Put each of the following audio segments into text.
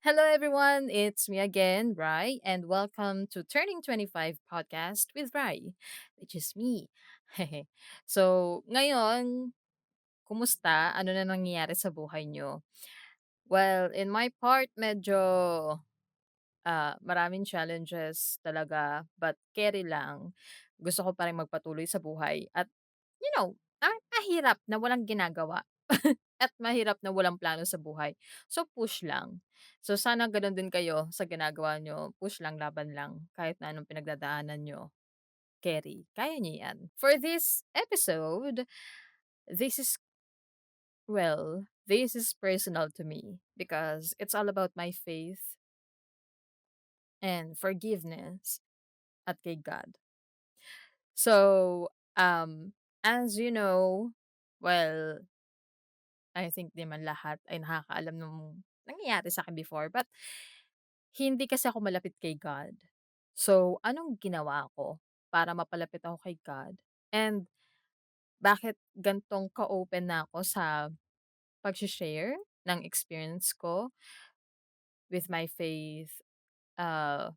Hello, everyone. It's me again, Rai, and welcome to Turning 25 podcast with Rai, which is me. So, ngayon, kumusta? Ano na nangyayari sa buhay nyo? Well, in my part, medyo maraming challenges talaga, but carry lang. Gusto ko pa rin magpatuloy sa buhay. At, you know, mahirap na walang ginagawa. At mahirap na walang plano sa buhay. So, push lang. So, sana ganun din kayo sa ginagawa nyo. Push lang, laban lang. Kahit na anong pinagdadaanan nyo. Carry. Kaya nyo yan. For this episode, this is, this is personal to me because it's all about my faith and forgiveness at kay God. So, as you know, well, I think 'di man lahat ay nakakaalam nung nangyayari sa akin before, but hindi kasi ako malapit kay God. So, anong ginawa ko para mapalapit ako kay God? And bakit gantong ka-open na ako sa pagse-share ng experience ko with my faith,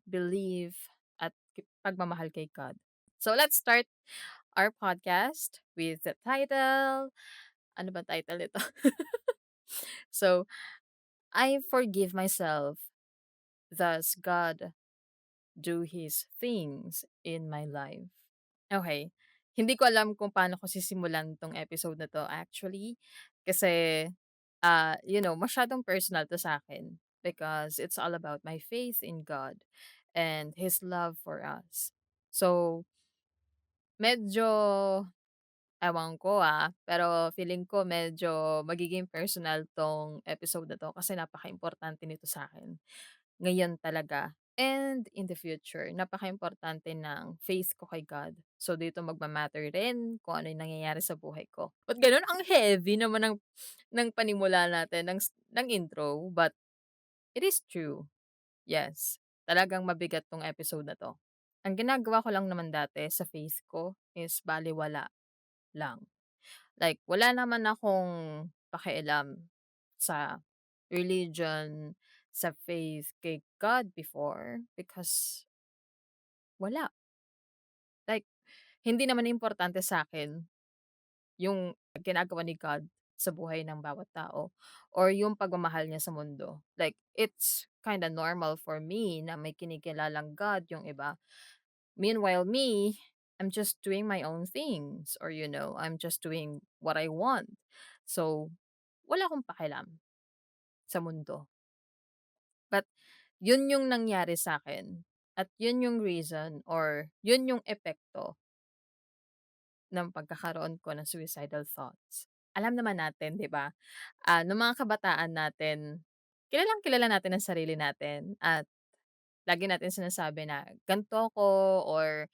belief, at pagmamahal kay God. So, let's start our podcast with the title. Ano ba title nito? So, I forgive myself, thus God do His things in my life. Okay. Hindi ko alam kung paano ko sisimulan 'tong episode na 'to actually. Kasi, masyadong personal 'to sa akin because it's all about my faith in God and His love for us. So, medyo ewan ko, pero feeling ko medyo magiging personal 'tong episode na 'to kasi napakaimportante nito sa akin. Ngayon talaga and in the future. Napakaimportante ng faith ko kay God. So, dito magma-matter rin kung ano yung nangyayari sa buhay ko. Ba't gano'n? Ang heavy naman ng panimula natin ng intro, but it is true. Yes, talagang mabigat 'tong episode na 'to. Ang ginagawa ko lang naman dati sa faith ko is balewala lang. Like, wala naman akong pakialam sa religion, sa faith kay God before because wala. Like, hindi naman importante sa akin yung ginagawa ni God sa buhay ng bawat tao or yung pagmamahal niya sa mundo. Like, it's kinda normal for me na may kinikilalang God yung iba. Meanwhile, me, I'm just doing my own things or, I'm just doing what I want. So, wala akong pakialam sa mundo. But yun yung nangyari sa akin at yun yung reason or yun yung epekto ng pagkakaroon ko ng suicidal thoughts. Alam naman natin, 'di ba, nung mga kabataan natin, kilalang-kilala natin ang sarili natin at lagi natin sinasabi na ganito ako or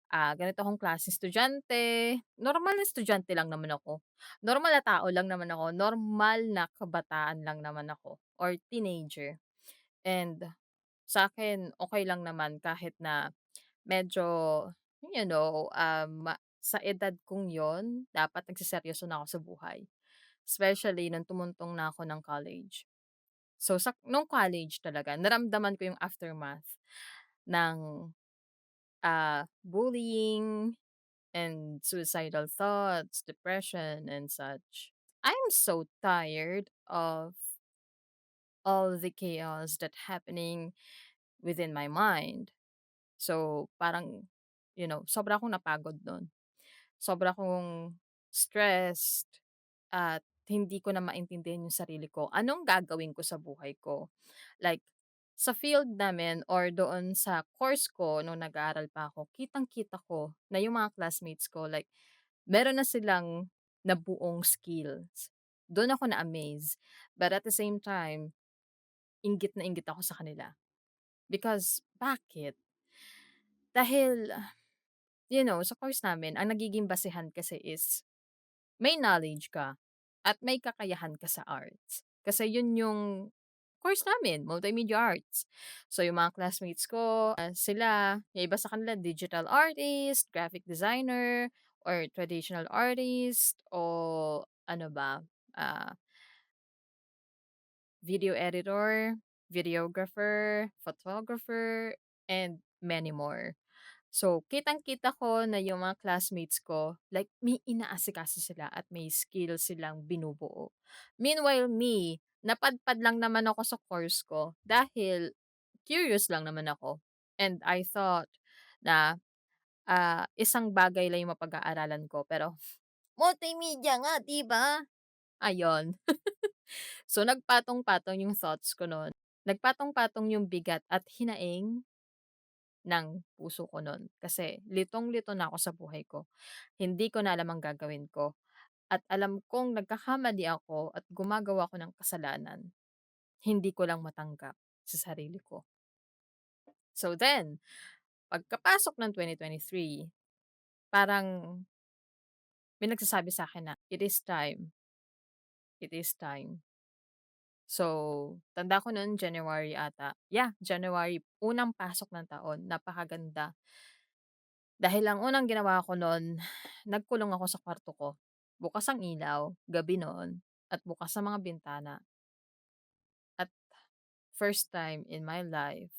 ganito akong klaseng estudyante. Normal na estudyante lang naman ako. Normal na tao lang naman ako. Normal na kabataan lang naman ako or teenager. And sa akin okay lang naman kahit na medyo, sa edad kong yon dapat nagseseryoso na ako sa buhay. Especially nung tumuntong na ako ng college. So, nung college talaga naramdaman ko yung aftermath ng, bullying and suicidal thoughts, depression, and such. I'm so tired of all the chaos that happening within my mind. So, parang, sobra akong napagod nun. Sobra akong stressed at hindi ko na maintindihan yung sarili ko. Anong gagawin ko sa buhay ko? Like, sa field namin or doon sa course ko nung nag-aaral pa ako, kitang-kita ko na yung mga classmates ko, like, meron na silang nabuong skills. Doon ako na-amaze. But at the same time, inggit na inggit ako sa kanila. Because, bakit? Dahil, sa course namin, ang nagiging basehan kasi is may knowledge ka at may kakayahan ka sa arts. Kasi yun yung course namin, multimedia arts. So yung mga classmates ko, sila, yung iba sa kanila digital artist, graphic designer, or traditional artist, o ano ba, ah, video editor. videographer, photographer, and many more. So, kitang-kita ko na yung mga classmates ko, like may inaasikaso sila at may skill silang binubuo. Meanwhile me, napadpad lang naman ako sa course ko dahil curious lang naman ako. And I thought na isang bagay lang yung mapag-aaralan ko pero multimedia nga, 'di ba? Ayun. So, nagpatong-patong yung thoughts ko nun. Nagpatong-patong yung bigat at hinaing ng puso ko nun. Kasi litong-lito na ako sa buhay ko. Hindi ko na alam ang gagawin ko. At alam kong nagkakamali ako at gumagawa ko ng kasalanan. Hindi ko lang matanggap sa sarili ko. So then, pagkapasok ng 2023, parang may nagsasabi sa akin na, "It is time. It is time." So, tanda ko no'n January ata. Yeah, January, unang pasok ng taon, napakaganda. Dahil ang unang ginawa ko no'n, nagkulong ako sa kwarto ko. Bukas ang ilaw, gabi noon, at bukas ang mga bintana. At first time in my life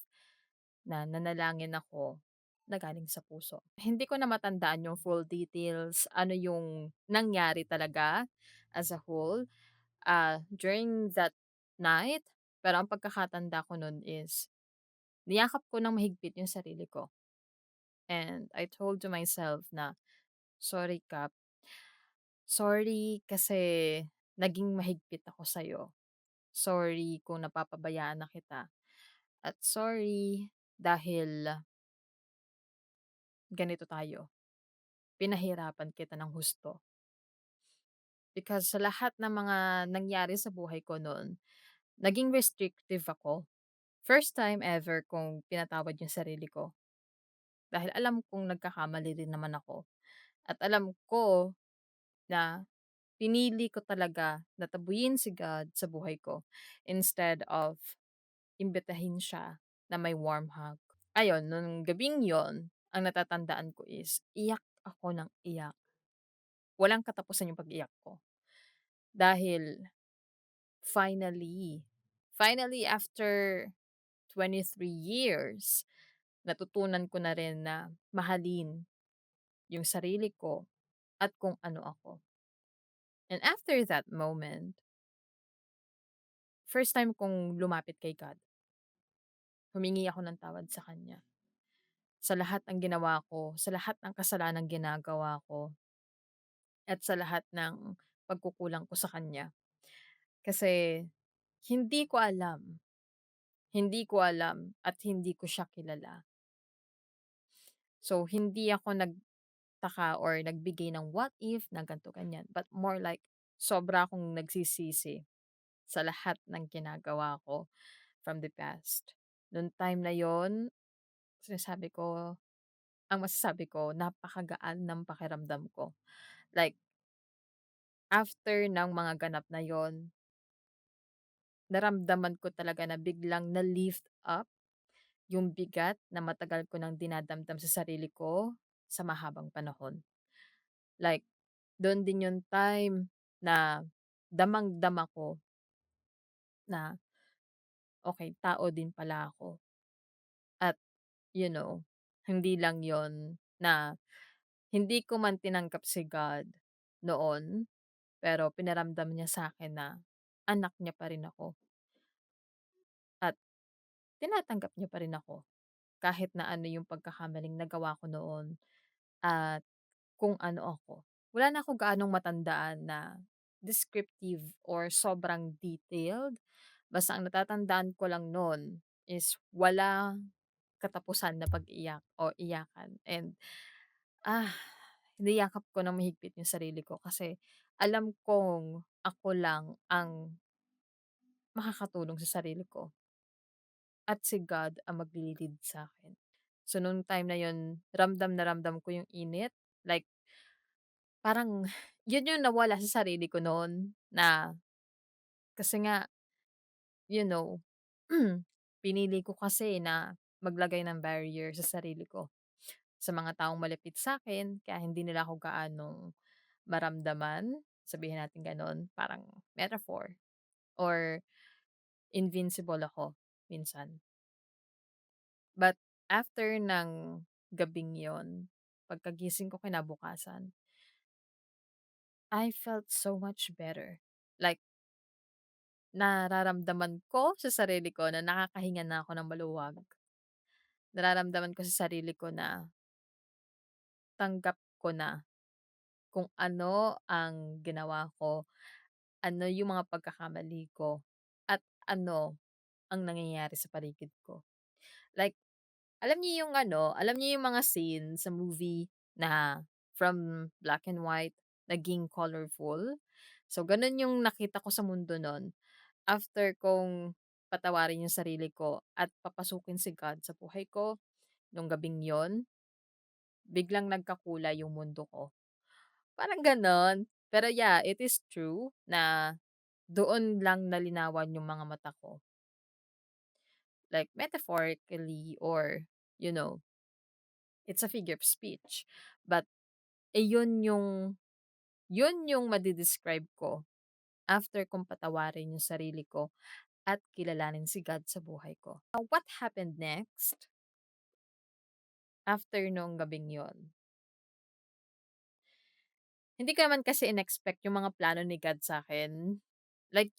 na nanalangin ako na galing sa puso. Hindi ko na matandaan yung full details, ano yung nangyari talaga as a whole during that night. Pero ang pagkakatanda ko nun is niyakap ko ng mahigpit yung sarili ko. And I told to myself na, "Sorry Kap, sorry kasi naging mahigpit ako sa'yo. Sorry kung napapabayaan na kita. At sorry dahil ganito tayo, pinahirapan kita ng husto." Because sa lahat ng mga nangyari sa buhay ko noon, naging restrictive ako. First time ever kong pinatawad yung sarili ko. Dahil alam kong nagkakamali rin naman ako. At alam ko na pinili ko talaga na tabuyin si God sa buhay ko instead of imbitahin siya na may warm hug. Ayun, nung gabing yon, ang natatandaan ko is iyak ako ng iyak. Walang katapusan yung pag-iyak ko. Dahil finally, finally after 23 years, natutunan ko na rin na mahalin yung sarili ko at kung ano ako. And after that moment, first time kong lumapit kay God, humingi ako ng tawad sa Kanya. Sa lahat ng ginawa ko, sa lahat ng kasalanang ginagawa ko, at sa lahat ng pagkukulang ko sa Kanya. Kasi hindi ko alam, hindi ko alam at hindi ko siya kilala. So, hindi ako nagtaka or nagbigay ng what if na ganito ganyan, but more like sobra akong nagsisisi sa lahat ng ginagawa ko from the past. Nung time na yon, sinasabi ko ang masasabi ko napakagaan ng pakiramdam ko. Like, after ng mga ganap na yon, naramdaman ko talaga na biglang na-lift up yung bigat na matagal ko nang dinadamdam sa sarili ko sa mahabang panahon. Like, dun din yung time na damang-dama ko na, okey, tao din pala ako at you know, hindi lang yon na hindi ko man tinanggap si God noon, pero pinaramdam niya sa akin na anak niya pa rin ako at tinatanggap niya pa rin ako kahit na ano yung pagkakamaling nagawa ko noon at kung ano ako. Wala na ako gaanong matandaan na descriptive or sobrang detailed. Basta ang natatandaan ko lang noon is wala katapusan na pag-iyak o iyakan and, ah, niyakap ko ng mahigpit yung sarili ko kasi alam kong ako lang ang makakatulong sa sarili ko at si God ang maglilid sa akin. So, nung time na yun, ramdam na ramdam ko yung init, like parang yun yung nawala sa sarili ko noon na kasi nga, you know, pinili ko kasi na maglagay ng barrier sa sarili ko, sa mga taong malapit sa'kin kaya hindi nila ako gaanong maramdaman, sabihin natin gano'n, parang metaphor or invincible ako. minsan. But after ng gabing yon, pagkagising ko kinabukasan, I felt so much better. Like, nararamdaman ko sa sarili ko na nakakahinga na ako ng maluwag. Nararamdaman ko sa sarili ko na tanggap ko na kung ano ang ginawa ko, ano yung mga pagkakamali ko, at ano ang nangyayari sa paligid ko. Like, alam niyo yung mga scene sa movie na from black and white naging colorful? So, ganun yung nakita ko sa mundo nun after kong patawarin yung sarili ko at papasukin si God sa buhay ko nung gabing yon, biglang nagkakulay yung mundo ko. Parang gano'n. Pero yeah, it is true na doon lang nalinawan yung mga mata ko. Like metaphorically or, you know, it's a figure of speech. But eh, yun yung madi-describe ko after kong patawarin yung sarili ko at kilalanin si God sa buhay ko. What happened next after nung gabing yon? Hindi ko naman kasi in-expect yung mga plano ni God sa akin. Like,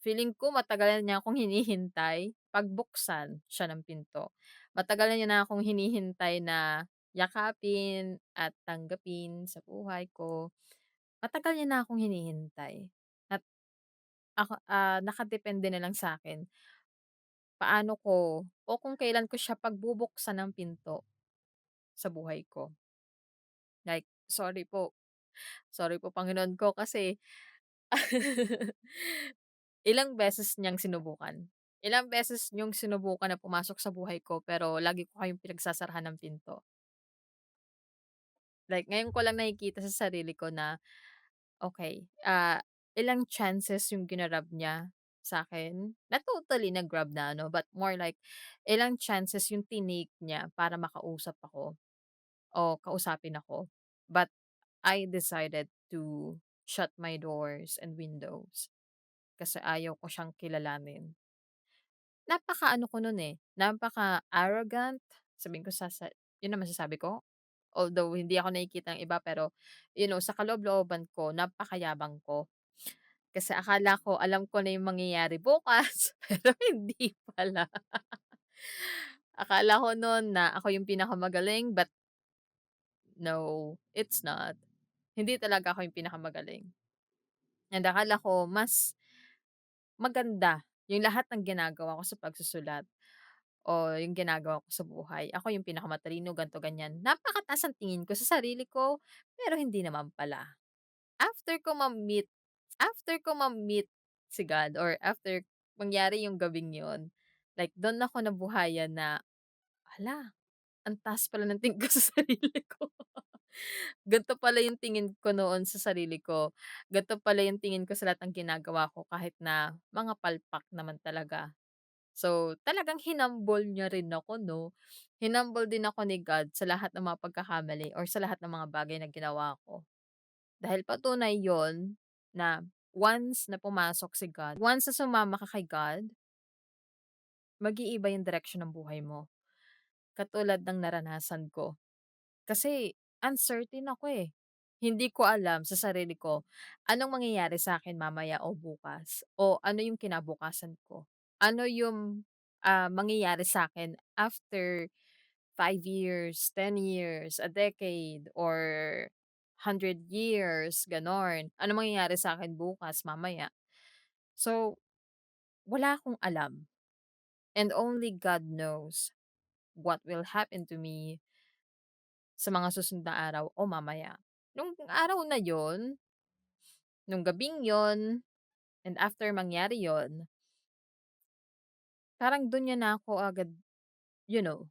feeling ko matagal niya akong hinihintay pagbuksan siya ng pinto. Matagal niya na akong hinihintay na yakapin at tanggapin sa buhay ko. Matagal niya na akong hinihintay at nakadepende na lang sa akin paano ko o kung kailan ko siya pagbubuksan ng pinto sa buhay ko. Like, sorry po Panginoon ko kasi ilang beses niyang sinubukan. Ilang beses niyong sinubukan na pumasok sa buhay ko pero lagi ko kayong pinagsasarahan ng pinto. Like ngayon ko lang nakikita sa sarili ko na, okay, ilang chances yung ginrab niya sa akin. Not totally nag-grab na ano, but more like ilang chances yung tinake niya para makausap ako o kausapin ako. But I decided to shut my doors and windows kasi ayaw ko siyang kilalanin. Napaka-ano ko nun, napaka-arrogant, sabihin ko yun ang masasabi ko. Although hindi ako nakikita ng iba pero, sa kaloob-looban ko napakayabang ko. Kasi akala ko alam ko na yung mangyayari bukas, pero hindi pala. Akala ko nun na ako yung pinakamagaling but no, it's not. Hindi talaga ako yung pinakamagaling. And akala ko mas maganda yung lahat ng ginagawa ko sa pagsusulat o yung ginagawa ko sa buhay. Ako yung pinakamatalino, ganto ganyan. Napakataas ang tingin ko sa sarili ko, pero hindi naman pala. After ko ma-meet after ko ma-meet si God or after mangyari yung gabing yun, like dun ako nabuhayan na, hala, ang taas pala ng tingin ko sa sarili ko. Ganto pala yung tingin ko noon sa sarili ko. Ganto pala yung tingin ko sa lahat ng ginagawa ko kahit na mga palpak naman talaga. So, talagang hinambol niya rin ako 'no. Hinambol din ako ni God sa lahat ng mga pagkakamali or sa lahat ng mga bagay na ginawa ko. Dahil patunay yon na once na pumasok si God, once na sumama ka kay God, mag-iiba yung direksyon ng buhay mo. Katulad ng naranasan ko. Kasi uncertain ako, eh. Hindi ko alam sa sarili ko anong mangyayari sa akin mamaya o bukas o ano yung kinabukasan ko. Ano yung, mangyayari sa akin after 5 years, 10 years, a decade, or 100 years, gano'n. Ano mangyayari sa akin bukas, mamaya. So, wala akong alam and only God knows what will happen to me sa mga susunod na araw o mamaya. Nung araw na yon, nung gabing yon, and after mangyari yon, parang dun niya na ako agad, you know,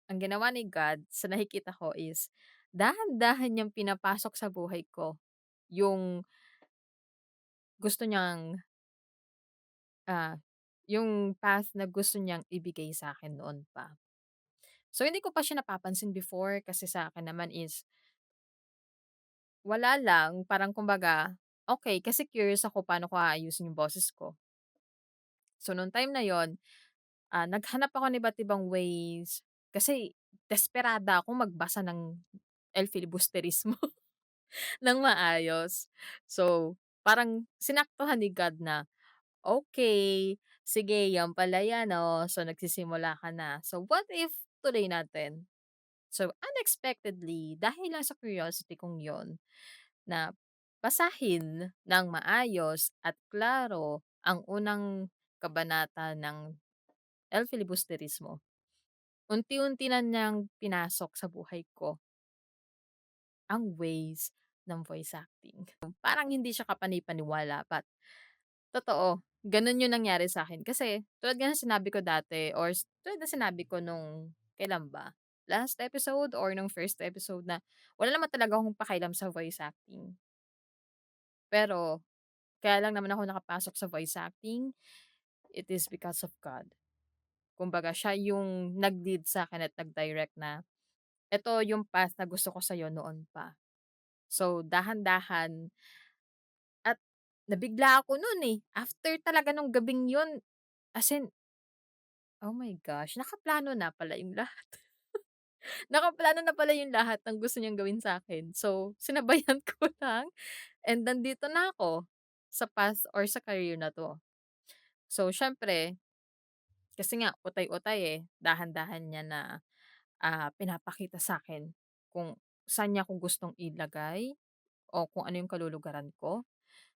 ang ginawa ni God sa nakikita ko is dahan-dahan niyang pinapasok sa buhay ko yung gusto niyang, ah, yung path na gusto niyang ibigay sa akin noon pa. So, hindi ko pa siya napapansin before kasi sa akin naman is wala lang, parang kumbaga, okay kasi curious ako paano ko aayusin yung boses ko. So, nung time na yon, naghanap ako ng iba't ibang ways kasi desperada akong magbasa ng El Filibusterismo ng maayos. So, parang sinaktuhan ni God na, "Okay, sige yan pala yan, oh. So, nagsisimula ka na. So, what if tuloy natin?" So, unexpectedly, dahil lang sa curiosity kong yon na basahin ng maayos at klaro ang unang kabanata ng El Filibusterismo, unti-unti na niyang pinasok sa buhay ko ang ways ng voice acting. Parang hindi siya kapani-paniwala but totoo, gano'n 'yung nangyari sa'kin. Kasi tulad nga ng sinabi ko dati or tulad ng sinabi ko nung kailan ba, last episode or nung first episode na wala naman talaga akong pakialam sa voice acting. Pero kaya lang naman ako nakapasok sa voice acting, it is because of God. Kumbaga siya 'yung nag-lead sa'kin at nag-direct na, "Eto 'yung path na gusto ko sa'yo noon pa." So, dahan-dahan at nabigla ako nun, eh. After talaga nung gabing yun, as in, oh my gosh, nakaplano na pala yung lahat. Nakaplano na pala yung lahat ng gusto niyang gawin sa'kin. So, sinabayan ko lang and nandito na ako sa path or sa career na 'to. So, siyempre kasi nga utay-utay, eh, dahan-dahan niya na, pinapakita sa'kin kung saan niya ako gustong ilagay o kung ano yung kalulugaran ko.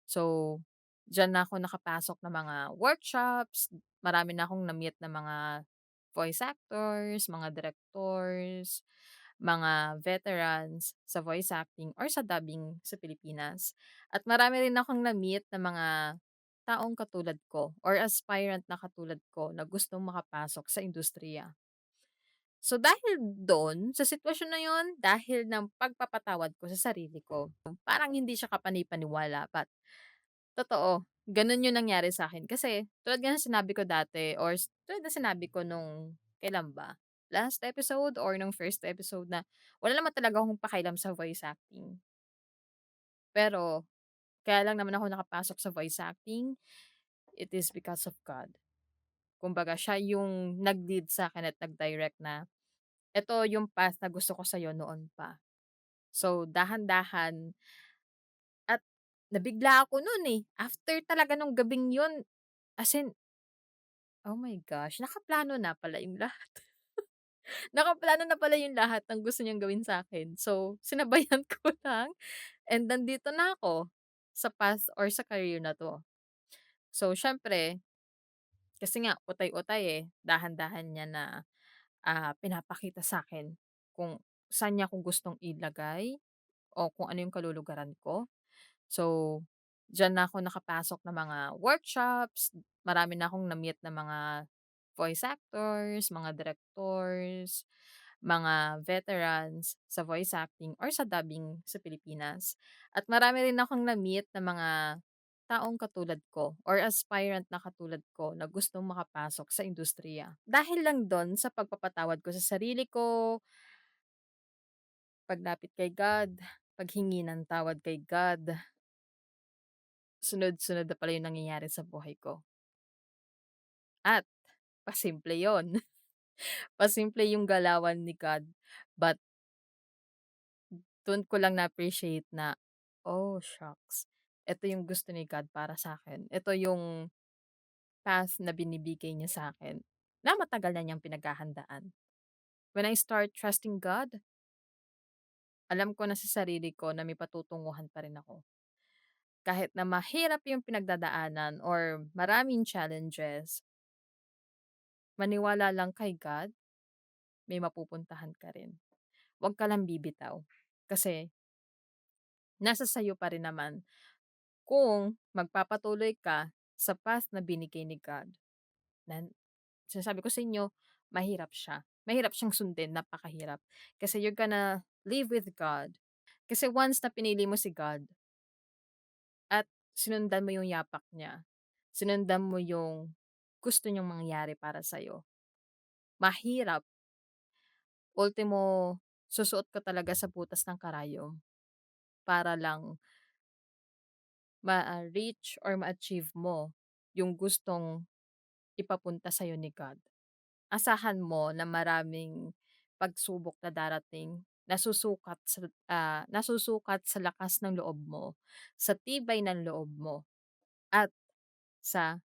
So, diyan na ako nakapasok ng mga workshops, marami na akong na-meet na mga voice actors, mga directors, mga veterans sa voice acting or sa dubbing sa Pilipinas. At marami rin akong na-meet na mga taong katulad ko or aspirant na katulad ko na gustong makapasok sa industriya. So dahil do'n, sa sitwasyon na 'yun, dahil ng pagpapatawad ko sa sarili ko, parang hindi siya kapani-paniwala but totoo, gano'n 'yung nangyari sa'kin. Kasi tulad nga ng sinabi ko dati or tulad ng sinabi ko nung kailan ba, last episode or nung first episode na wala naman talaga akong pakialam sa voice acting. Pero kaya lang naman ako nakapasok sa voice acting, it is because of God. Kumbaga siya 'yung nag-lead sa'kin at nag-direct na, "Eto 'yung path na gusto ko sa'yo noon pa." So, dahan-dahan at nabigla ako nun, eh. After talaga nung gabing yun, as in, oh my gosh, nakaplano na pala yung lahat. Nakaplano na pala yung lahat ng gusto niyang gawin sa'kin. So, sinabayan ko lang and nandito na ako sa path or sa career na 'to. So, siyempre kasi nga utay-utay, eh, dahan-dahan niya na, pinapakita sa'kin kung saan niya ako gustong ilagay o kung ano yung kalulugaran ko. So, diyan na ako nakapasok ng mga workshops, marami na akong na-meet na mga voice actors, mga directors, mga veterans sa voice acting or sa dubbing sa Pilipinas. At marami rin akong na-meet na mga taong katulad ko or aspirant na katulad ko na gustong makapasok sa industriya. Dahil lang do'n sa pagpapatawad ko sa sarili ko, paglapit kay God, paghingi ng tawad kay God, sunod-sunod na pala yung nangyayari sa buhay ko. At pasimple yon. Pasimple yung galawan ni God, but dun ko lang na-appreciate na, "Oh, shucks, eto yung gusto ni God para sa akin. Ito yung path na binibigay niya sa akin na matagal na niyang pinaghahandaan." When I start trusting God, alam ko na sa sarili ko na may patutunguhan pa rin ako. Kahit na mahirap yung pinagdadaanan or maraming challenges, maniwala lang kay God, may mapupuntahan ka rin. Huwag ka lang bibitaw. Kasi nasa sayo pa rin naman kung magpapatuloy ka sa path na binigay ni God. Na sinasabi ko sa inyo, mahirap siya. Mahirap siyang sundin, napakahirap. Kasi you're gonna live with God. Kasi once na pinili mo si God at sinundan mo yung yapak niya, sinundan mo yung gusto niyang mangyari para sa'yo, mahirap, ultimo susuot ka talaga sa butas ng karayom para lang ma-reach or ma-achieve mo yung gustong ipapunta sa'yo ni God. Asahan mo na maraming pagsubok na darating, nasusukat sa lakas ng loob mo, sa tibay ng loob mo, at sa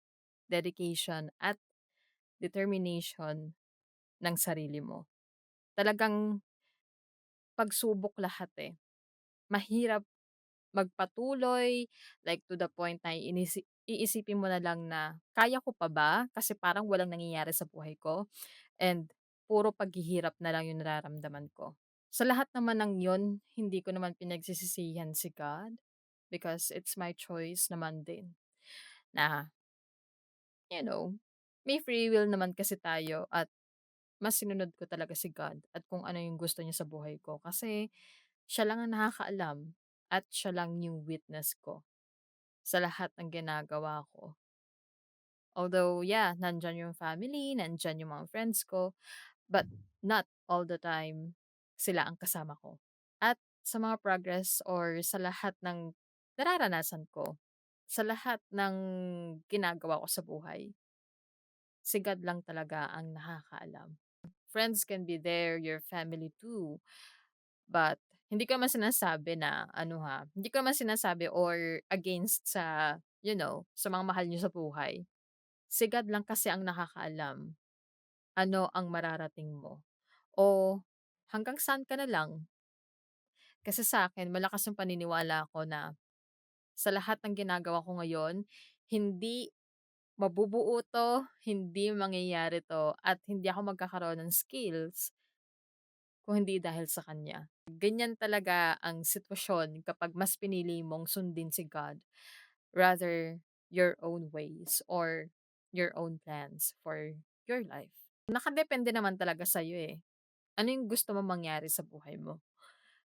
dedication at determination ng sarili mo. Talagang pagsubok lahat, eh. Mahirap magpatuloy, like to the point na iisipin mo na lang na, "Kaya ko pa ba? Kasi parang walang nangyayari sa buhay ko." And puro paghihirap na lang yung nararamdaman ko. Sa lahat naman ng yun, hindi ko naman pinagsisisihan si God because it's my choice naman din na, you know, may free will naman kasi tayo at mas sinunod ko talaga si God at kung ano yung gusto niya sa buhay ko kasi siya lang ang nakakaalam at siya lang yung witness ko sa lahat ng ginagawa ko. Although, yeah, nandyan yung family, nandyan yung mga friends ko, but not all the time sila ang kasama ko. At sa mga progress or sa lahat ng nararanasan ko, sa lahat ng ginagawa ko sa buhay, si God lang talaga ang nakakaalam. Friends can be there, your family too, but hindi ko naman sinasabi na ano ha, hindi ko naman sinasabi or against sa, sa mga mahal niyo sa buhay. Si God lang kasi ang nakakaalam ano ang mararating mo o hanggang saan ka na lang. Kasi sa akin malakas yung paniniwala ko na sa lahat ng ginagawa ko ngayon, hindi mabubuo 'to, hindi mangyayari 'to, at hindi ako magkakaroon ng skills kung hindi dahil sa kanya. Ganyan talaga ang sitwasyon kapag mas pinili mong sundin si God rather your own ways or your own plans for your life. Nakadepende naman talaga sa'yo eh. Ano yung gusto mo mangyari sa buhay mo?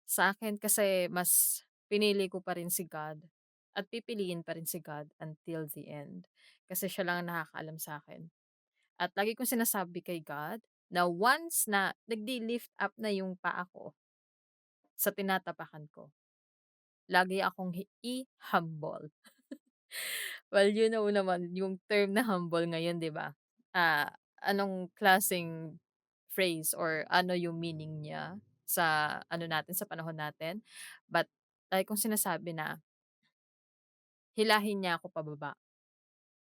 Sa akin kasi mas pinili ko pa rin si God at pipiliin pa rin si God until the end. Kasi siya lang ang nakakaalam sa akin. At lagi kong sinasabi kay God na once na nagdi-lift up na yung paa ko sa tinatapakan ko, lagi akong i-humble. Well, you know naman yung term na humble ngayon, 'di ba? Anong klaseng phrase or ano yung meaning niya sa ano natin, sa panahon natin? But lagi kong sinasabi na hilahin niya ako pababa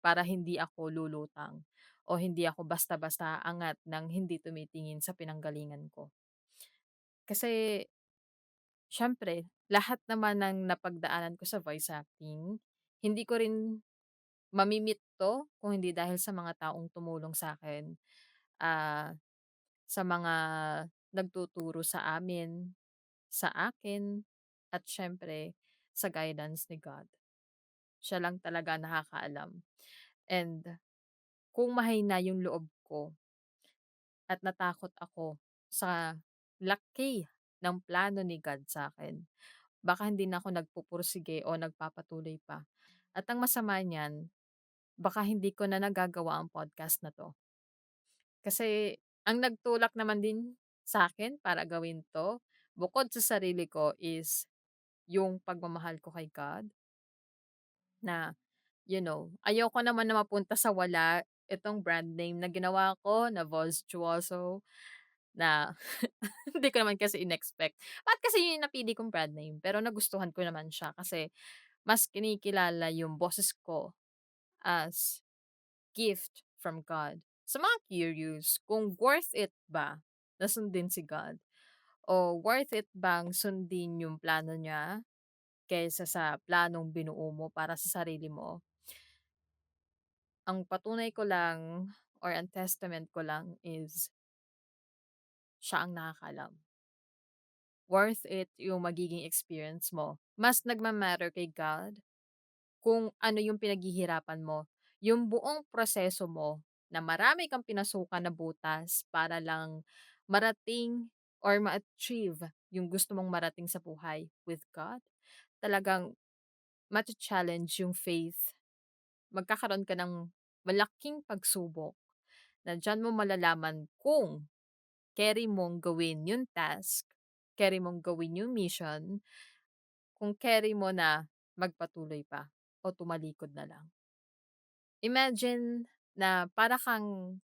para hindi ako lulutang o hindi ako basta-basta aangat ng hindi tumitingin sa pinanggalingan ko. Kasi siyempre, lahat naman ng napagdaanan ko sa voice acting, hindi ko rin mamimit 'to kung hindi dahil sa mga taong tumulong sa'kin, ah, sa mga nagtuturo sa amin, sa akin, at siyempre sa guidance ni God. Siya lang talaga nakakaalam. And kung mahina yung loob ko at natakot ako sa laki ng plano ni God sa'kin, baka hindi na ako nagpupursige o nagpapatuloy pa. At ang masama niyan, baka hindi ko na nagagawa ang podcast na 'to. Kasi ang nagtulak naman din sa akin para gawin 'to, bukod sa sarili ko is yung pagmamahal ko kay God na, ayoko naman na mapunta sa wala itong brand name na ginawa ko na Volstuoso na hindi ko naman kasi in-expect. Bakit kasi yun yung napili kong brand name, pero nagustuhan ko naman siya kasi mas kinikilala yung boses ko as gift from God. Sa mga curious kung worth it ba na sundin si God o worth it bang sundin yung plano niya kaysa sa planong binuo mo para sa sarili mo, ang patunay ko lang or ang testament ko lang is siya ang nakakaalam. Worth it yung magiging experience mo. Mas nagma-matter kay God kung ano yung pinaghihirapan mo, yung buong proseso mo na marami kang pinasukan na butas para lang marating or ma-achieve yung gusto mong marating sa buhay with God, talagang challenge yung faith. Magkakaroon ka ng malaking pagsubok na diyan mo malalaman kung carry mong gawin yung task, carry mong gawin yung mission, kung carry mo na magpatuloy pa o tumalikod na lang. Imagine na para kang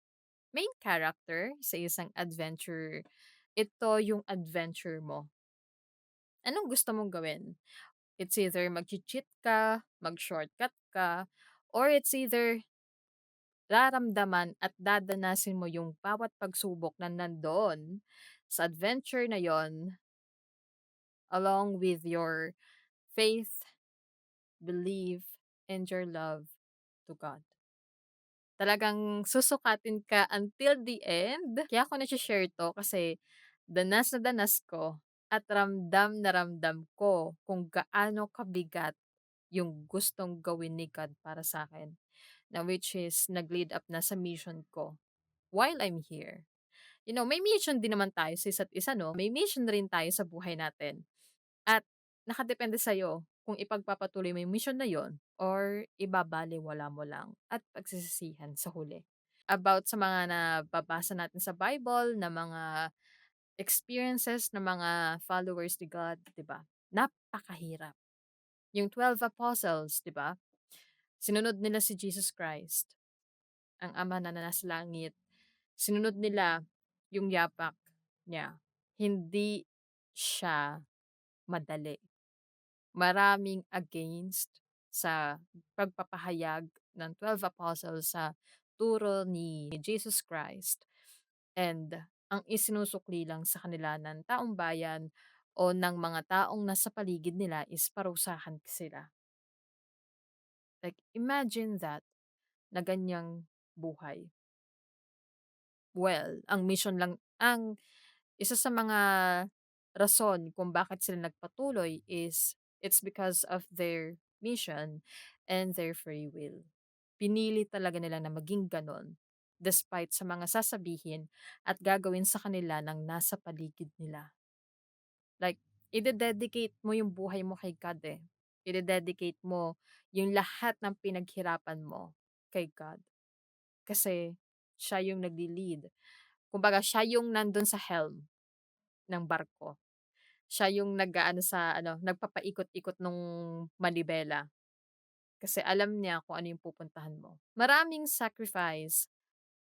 main character sa isang adventure. Ito yung adventure mo. Anong gusto mong gawin? It's either mag-cheat ka, mag-shortcut ka, or it's either raramdaman at dadanasin mo yung bawat pagsubok na nandoon sa adventure na yon along with your faith, belief, and your love to God. Talagang susukatin ka until the end. Kaya ako nashi-share 'to kasi danas na danas ko at ramdam na ramdam ko kung gaano kabigat yung gustong gawin ni God para sa akin, na which is nag-lead up na sa mission ko while I'm here. May mission din naman tayo sa isa't isa 'no, may mission rin tayo sa buhay natin at nakadepende sa'yo kung ipagpapatuloy mo yung mission na yon or ibabalewala mo lang at pagsisisihan sa huli. About sa mga nababasa natin sa Bible na mga experiences ng mga followers ni God, 'di ba? Napakahirap. Yung 12 apostles, 'di ba? Sinunod nila si Jesus Christ, ang Ama na nasa langit. Sinunod nila yung yapak niya. Hindi siya madali. Maraming against sa pagpapahayag ng 12 apostles sa turo ni Jesus Christ. And ang isinusukli lang sa kanila ng taong bayan o ng mga taong nasa paligid nila is parusahan sila. Like, imagine that na ganyang buhay. Well, ang mission lang, ang isa sa mga rason kung bakit sila nagpatuloy is it's because of their mission and their free will. Pinili talaga nila na maging ganon despite sa mga sasabihin at gagawin sa kanila ng nasa paligid nila. Like, ide-dedicate mo yung buhay mo kay God eh. Ide-dedicate mo yung lahat ng pinaghirapan mo kay God. Kasi siya yung nagli-lead. Kumbaga, siya yung nandun sa helm ng barko. Siya yung nag-aano sa ano, nagpapaikot-ikot nung manibela. Kasi alam niya kung ano yung pupuntahan mo. Maraming sacrifice,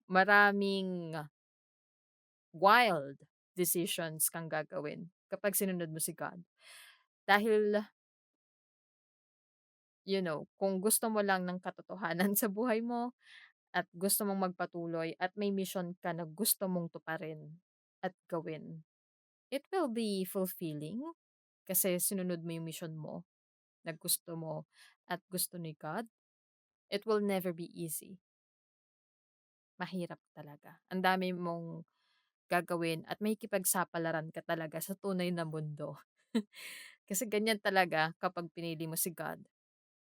maraming wild decisions kang gagawin kapag sinunod mo si God. Dahil, kung gusto mo lang ng katotohanan sa buhay mo at gusto mong magpatuloy at may mission ka na gusto mong tuparin at gawin, it will be fulfilling kasi sinunod mo yung mission mo na gusto mo at gusto ni God. It will never be easy. Mahirap talaga. Ang dami mong gagawin at may kipagsapalaran ka talaga sa tunay na mundo. Kasi ganyan talaga kapag pinili mo si God.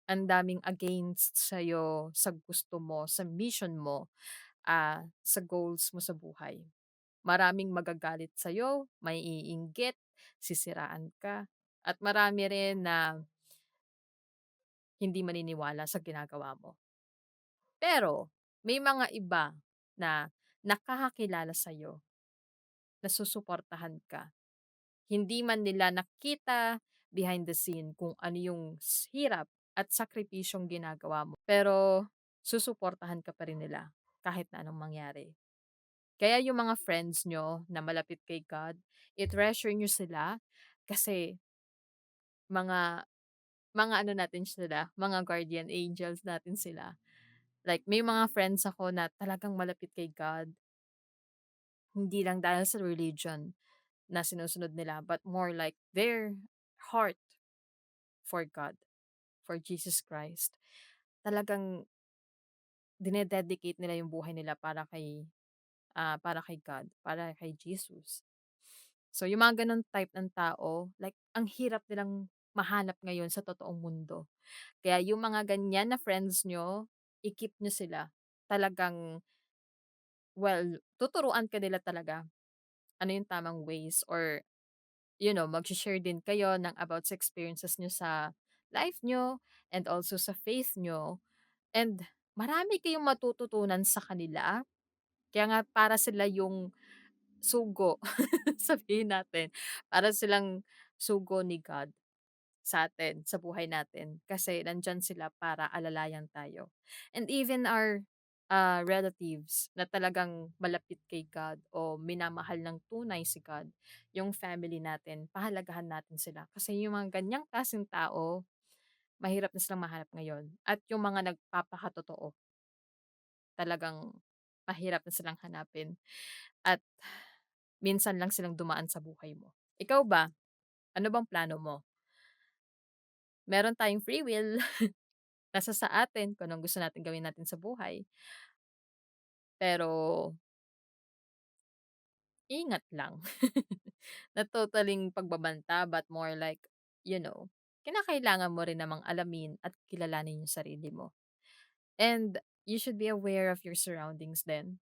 Ang daming against sa'yo, sa gusto mo, sa mission mo, sa goals mo sa buhay. Maraming magagalit sa'yo, may iinggit, sisiraan ka, at marami rin na hindi maniniwala sa ginagawa mo. Pero may mga iba na nakakakilala sa'yo, na susuportahan ka. Hindi man nila nakita behind the scene kung ano yung hirap at sakripisyong ginagawa mo. Pero susuportahan ka pa rin nila kahit na anong mangyari. Kaya yung mga friends nyo na malapit kay God, i-treasure nyo sila kasi mga mga ano natin sila, mga guardian angels natin sila. Like, may mga friends ako na talagang malapit kay God, hindi lang dahil sa religion na sinusunod nila, but more like their heart for God, for Jesus Christ. Talagang dinededicate nila yung buhay nila para kay God, para kay Jesus. So, yung mga ganun type ng tao, like, ang hirap nilang mahanap ngayon sa totoong mundo. Kaya yung mga ganyan na friends nyo, i-keep nyo sila. Talagang, well, tuturuan ka nila talaga ano yung tamang ways or, mag-share din kayo ng about sa experiences nyo sa life nyo and also sa faith nyo. And marami kayong matututunan sa kanila. Kaya nga para sila yung sugo, sabihin natin, para silang sugo ni God sa atin, sa buhay natin. Kasi nandyan sila para alalayan tayo. And even our relatives na talagang malapit kay God o minamahal ng tunay si God, yung family natin, pahalagahan natin sila. Kasi yung mga ganyang klaseng tao, mahirap na silang mahanap ngayon. At yung mga nagpapakatotoo, talagang mahirap na silang hanapin. At minsan lang silang dumaan sa buhay mo. Ikaw ba? Ano bang plano mo? Meron tayong free will, nasa sa atin kung anong gusto natin gawin natin sa buhay. Pero ingat lang. Na totaling pagbabanta but more like, you know, kinakailangan mo rin namang alamin at kilalanin yung sarili mo. And you should be aware of your surroundings din.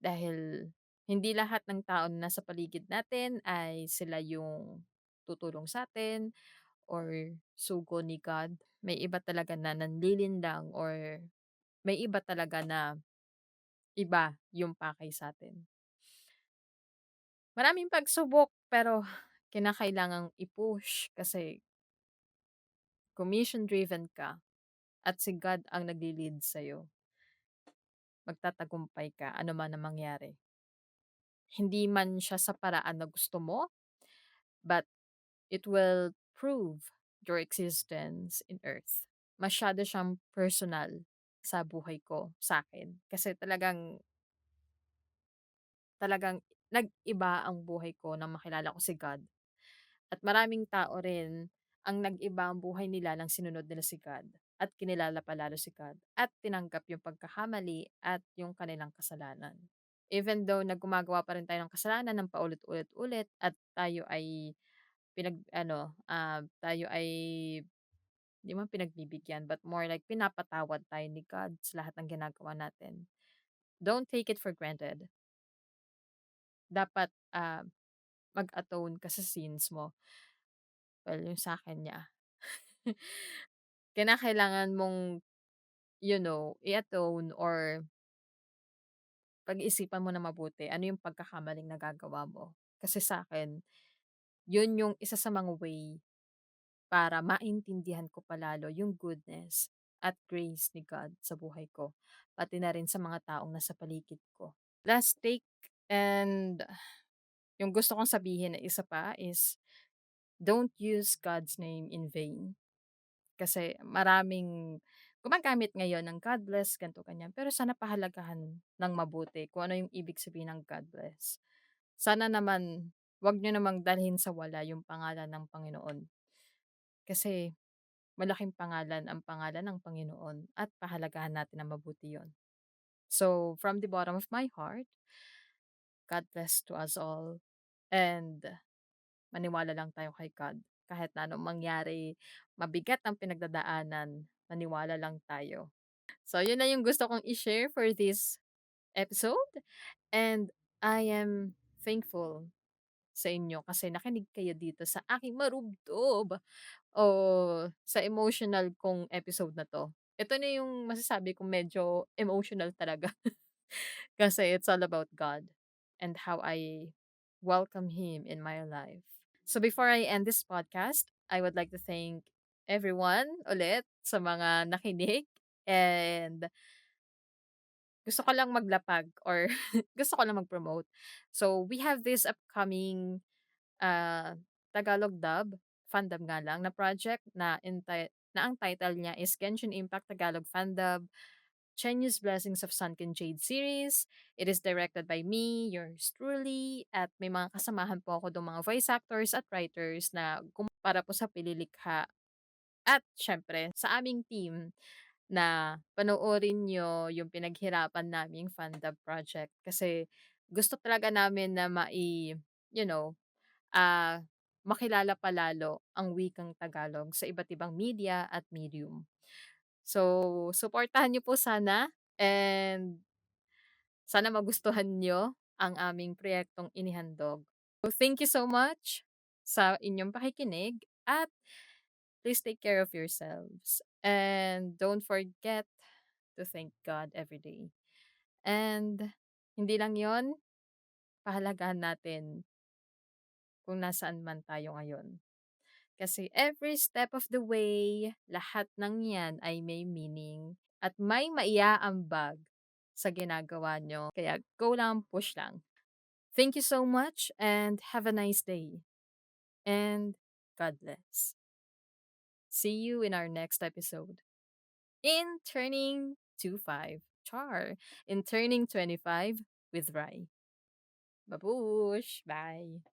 Dahil hindi lahat ng tao na nasa paligid natin ay sila yung tutulong sa atin or sugo ni God. May iba talaga na nanlilinlang or may iba talaga na iba yung pakay sa atin. Maraming pagsubok pero kinakailangang i-push kasi kung mission-driven ka at si God ang nagli-lead sa'yo, magtatagumpay ka ano man ang mangyari. Hindi man siya sa paraan na gusto mo, but it will prove your existence in earth. Masyado siyang personal sa buhay ko, sa akin. Kasi talagang nag-iba ang buhay ko nang makilala ko si God. At maraming tao rin ang nag-iba ang buhay nila nang sinunod nila si God at kinilala pa lalo si God at tinanggap yung pagkakamali at yung kanilang kasalanan. Even though na gumagawa pa rin tayo ng kasalanan ng paulit-ulit-ulit at tayo ay tayo ay 'di man pinagbibigyan but more like pinapatawad tayo ni God sa lahat ng ginagawa natin. Don't take it for granted. Dapat, mag-atone ka sa sins mo. Well, yung sa'kin niya. Kinakailangan mong, i-atone or pag-iisipan mo na mabuti ano yung pagkakamaling nagagawa mo. Kasi sa akin yun yung isa sa mga way para maintindihan ko palalo yung goodness at grace ni God sa buhay ko, pati na rin sa mga taong nasa paligid ko. Last take and yung gusto kong sabihin na isa pa is, don't use God's name in vain. Kasi maraming gumagamit ngayon ng God bless, ganito, ganyan. Pero sana pahalagahan ng mabuti kung ano yung ibig sabihin ng God bless. Sana naman, wag nyo namang dalhin sa wala yung pangalan ng Panginoon. Kasi malaking pangalan ang pangalan ng Panginoon at pahalagahan natin ng mabuti yon. So, from the bottom of my heart, God bless to us all. And maniwala lang tayo kay God. Kahit na anong mangyari, mabigat ang pinagdadaanan, maniwala lang tayo. So, yun na yung gusto kong i-share for this episode. And I am thankful sa inyo kasi nakinig kayo dito sa aking marubdob o sa emotional kong episode na 'to. Ito na yung masasabi kong medyo emotional talaga kasi it's all about God and how I welcome Him in my life. So before I end this podcast, I would like to thank everyone ulit sa mga nakinig and gusto ko lang maglapag or gusto ko lang mag-promote. So we have this upcoming Tagalog dub, fandom nga lang na project na ang title niya is Genshin Impact Tagalog Fandub, Chinese Blessings of Sunken Jade series. It is directed by me, yours truly, at may mga kasamahan po ako mga voice actors at writers na para po sa pililikha. At syempre, sa aming team na panoorin nyo yung pinaghirapan naming fandub project. Kasi gusto talaga namin na you know, ah, makilala palalo ang wikang Tagalog sa iba't ibang media at medium. So, suportahan niyo po sana and sana magustuhan niyo ang aming proyektong inihandog. So, thank you so much sa inyong pakikinig at please take care of yourselves. And don't forget to thank God every day. And hindi lang yon, pahalagahan natin kung nasaan man tayo ngayon. Kasi every step of the way, lahat ng yan ay may meaning at may maiaambag sa ginagawa nyo. Kaya go lang, push lang. Thank you so much and have a nice day. And God bless. See you in our next episode. In Turning 25, Char. In Turning 25 with Rai. Babush. Bye.